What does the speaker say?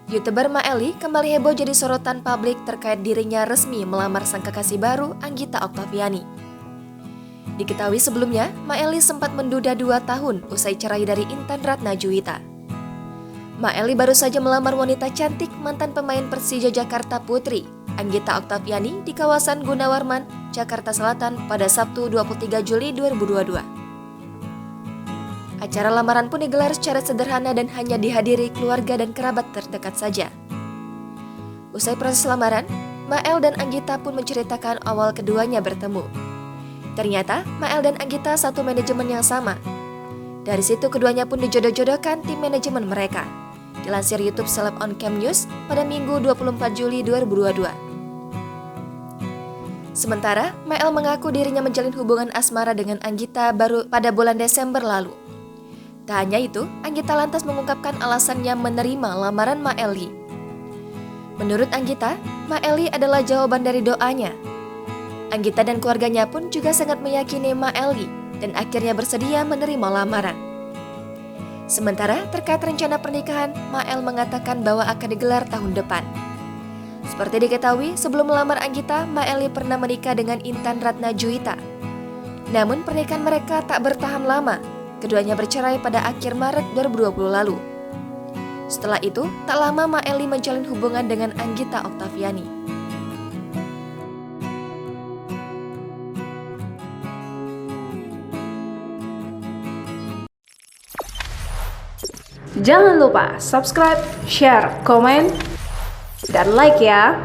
YouTuber Maeli kembali heboh jadi sorotan publik terkait dirinya resmi melamar sang kekasih baru Anggita Oktaviani. Diketahui sebelumnya, Maeli sempat menduda 2 tahun usai cerai dari Intan Ratnajuwita. Maeli baru saja melamar wanita cantik mantan pemain Persija Jakarta Putri, Anggita Oktaviani di kawasan Gunawarman, Jakarta Selatan pada Sabtu 23 Juli 2022. Acara lamaran pun digelar secara sederhana dan hanya dihadiri keluarga dan kerabat terdekat saja. Usai proses lamaran, Mael dan Anggita pun menceritakan awal keduanya bertemu. Ternyata, Mael dan Anggita satu manajemen yang sama. Dari situ keduanya pun dijodoh-jodohkan tim manajemen mereka. Dilansir YouTube Celeb on Cam News pada Minggu 24 Juli 2022. Sementara, Mael mengaku dirinya menjalin hubungan asmara dengan Anggita baru pada bulan Desember lalu. Tak hanya itu, Anggita lantas mengungkapkan alasannya menerima lamaran Maeli. Menurut Anggita, Maeli adalah jawaban dari doanya. Anggita dan keluarganya pun juga sangat meyakini Maeli dan akhirnya bersedia menerima lamaran. Sementara terkait rencana pernikahan, Mael mengatakan bahwa akan digelar tahun depan. Seperti diketahui, sebelum melamar Anggita, Maeli pernah menikah dengan Intan Ratnajuwita. Namun pernikahan mereka tak bertahan lama. Keduanya bercerai pada akhir Maret 2020 lalu. Setelah itu, tak lama Maeli menjalin hubungan dengan Anggita Oktaviani. Jangan lupa subscribe, share, komen, dan like ya!